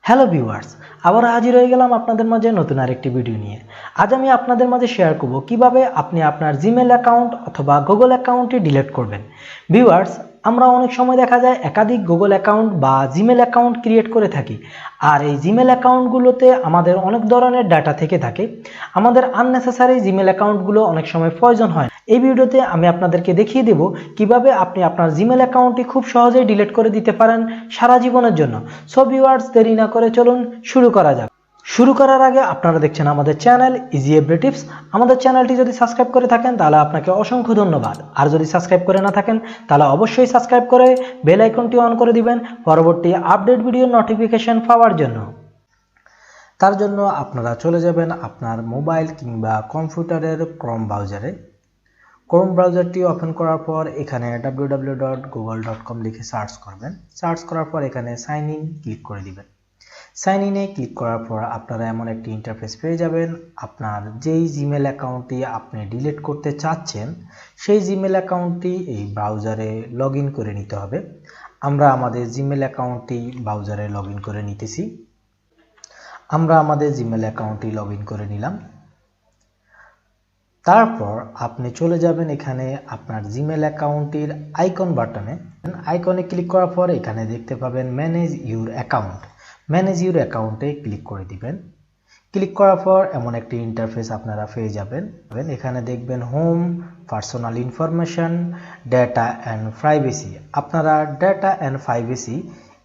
Hello viewers, আবার হাজির হয়ে গেলাম আপনাদের মাঝে নতুন আরেকটি ভিডিও নিয়ে। আজ আমি আপনাদের মাঝে শেয়ার করব কিভাবে আপনি আপনার জিমেল অ্যাকাউন্ট অথবা গুগল অ্যাকাউন্টটি ডিলিট করবেন। ভিউয়ার্স, আমরা অনেক সময় দেখা যায় একাধিক গুগল অ্যাকাউন্ট বা জিমেল অ্যাকাউন্ট ক্রিয়েট করে থাকি, আর এই জিমেল অ্যাকাউন্টগুলোতে আমাদের অনেক ধরনের ডাটা থেকে থাকে। আমাদের আননেসেসারি জিমেল অ্যাকাউন্টগুলো অনেক সময় প্রয়োজন হয়। এই ভিডিওতে আমি আপনাদেরকে দেখিয়ে দেব কিভাবে আপনি আপনার জিমেল অ্যাকাউন্টটি খুব সহজেই ডিলিট করে দিতে পারেন সারা জীবনের জন্য। সো ভিউয়ার্স, দেরি না করে চলুন শুরু করা যাক। শুরু করার আগে আপনারা দেখছেন আমাদের চ্যানেল ইজি এভরি টিপস। আমাদের চ্যানেলটি যদি সাবস্ক্রাইব করে থাকেন তাহলে আপনাকে অসংখ্য ধন্যবাদ, আর যদি সাবস্ক্রাইব করে না থাকেন তাহলে অবশ্যই সাবস্ক্রাইব করে বেল আইকনটি অন করে দিবেন পরবর্তী আপডেট ভিডিওর নোটিফিকেশন পাওয়ার জন্য। তার জন্য আপনারা চলে যাবেন আপনার মোবাইল কিংবা কম্পিউটারের ক্রোম ব্রাউজারে। ক্রোম ব্রাউজারটি ওপেন করার পর এখানে www.google.com লিখে সার্চ করবেন। সার্চ করার পর এখানে সাইন ইন ক্লিক করে দিবেন। সাইন ইনে ক্লিক করার পর আপনারা এমন একটি ইন্টারফেস পেয়ে যাবেন। আপনার যেই জিমেল অ্যাকাউন্টটি আপনি ডিলিট করতে চাচ্ছেন সেই জিমেল অ্যাকাউন্টটি এই ব্রাউজারে লগ ইন করে নিতে হবে। আমরা আমাদের জিমেল অ্যাকাউন্টটি ব্রাউজারে লগ ইন করে নিতেছি। আমরা আমাদের জিমেল অ্যাকাউন্টটি লগ ইন করে নিলাম। তারপর আপনি চলে যাবেন এখানে আপনার জিমেল অ্যাকাউন্টটির আইকন বাটনে। আইকনে ক্লিক করার পর এখানে দেখতে পাবেন manage your account. Manage your অ্যাকাউন্টে ক্লিক করে দিবেন। ক্লিক করার পর এমন একটি ইন্টারফেস আপনারা পেয়ে যাবেন। এখানে দেখবেন home, personal information, data and privacy. আপনারা ডেটা অ্যান্ড প্রাইভেসি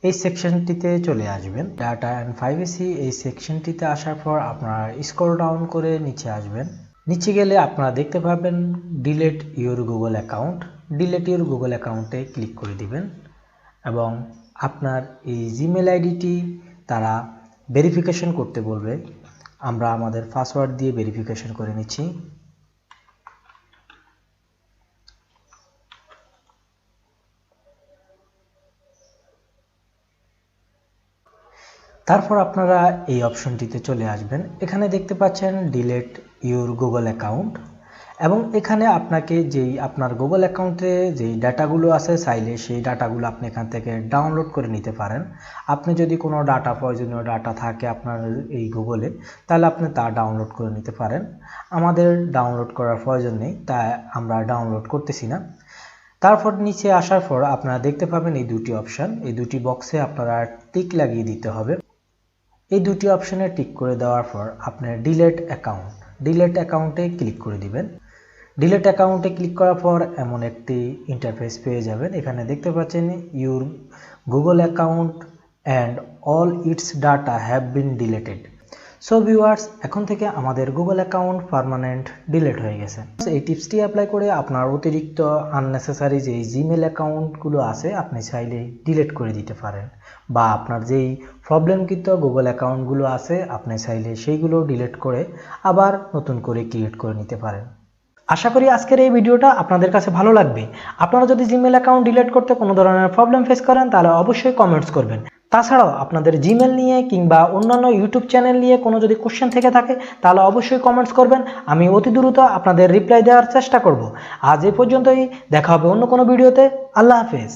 এই সেকশনটিতে চলে আসবেন। ডাটা অ্যান্ড প্রাইভেসি এই সেকশনটিতে আসার পর আপনারা স্ক্রল ডাউন করে নিচে আসবেন। নিচে গেলে আপনারা দেখতে পাবেন delete your Google account. Delete your Google অ্যাকাউন্টে ক্লিক করে দিবেন এবং আপনার এই জিমেল আইডিটি তারা ভেরিফিকেশন করতে বলবে। আমরা আমাদের পাসওয়ার্ড দিয়ে ভেরিফিকেশন করে নিচ্ছি। তারপর আপনারা এই অপশনটিতে চলে আসবেন। এখানে দেখতে পাচ্ছেন ডিলিট ইউর গুগল অ্যাকাউন্ট এবং এখানে আপনাকে যেই আপনার গুগল অ্যাকাউন্টে যেই ডাটাগুলো আছে চাইলে সেই ডাটাগুলো আপনি এখান থেকে ডাউনলোড করে নিতে পারেন। আপনি যদি কোনো ডাটা প্রয়োজনীয় ডাটা থাকে আপনার এই গুগলে তাহলে আপনি তা ডাউনলোড করে নিতে পারেন। আমাদের ডাউনলোড করার প্রয়োজন নেই, তাই আমরা ডাউনলোড করতেছি না। তারপর নিচে আসার পর আপনারা দেখতে পাবেন এই দুটি অপশন। এই দুটি বক্সে আপনারা টিক লাগিয়ে দিতে হবে। এই দুটি অপশনে টিক করে দেওয়ার পর আপনার ডিলিট অ্যাকাউন্টে ক্লিক করে দিবেন। ডিলিট অ্যাকাউন্টে ক্লিক করার পর এমন একটি ইন্টারফেস পেয়ে যাবেন। এখানে দেখতে পাচ্ছেন your Google account and all it's data have been deleted. So viewers, এখন থেকে আমাদের গুগল অ্যাকাউন্ট পার্মানেন্ট ডিলিট হয়ে গেছে। এই টিপসটি অ্যাপ্লাই করে আপনার অতিরিক্ত আননেসেসারি যে জিমেল অ্যাকাউন্টগুলো আছে আপনি চাইলে ডিলিট করে দিতে পারেন, বা আপনার যেই প্রবলেমকৃত গুগল অ্যাকাউন্টগুলো আছে আপনি চাইলে সেইগুলো ডিলিট করে আবার নতুন করে ক্রিয়েট করে নিতে পারেন। আশা করি আজকের এই ভিডিওটা আপনাদের কাছে ভালো লাগবে। আপনারা যদি জিমেল অ্যাকাউন্ট ডিলিট করতে কোনো ধরনের প্রবলেম ফেস করেন তাহলে অবশ্যই কমেন্টস করবেন। তাছাড়াও আপনাদের জিমেল নিয়ে কিংবা অন্যান্য ইউটিউব চ্যানেল নিয়ে কোনো যদি কোশ্চেন থেকে থাকে তাহলে অবশ্যই কমেন্টস করবেন। আমি অতি দ্রুত আপনাদের রিপ্লাই দেওয়ার চেষ্টা করব। আজ এই পর্যন্তই, দেখা হবে অন্য কোনো ভিডিওতে। আল্লাহ হাফেজ।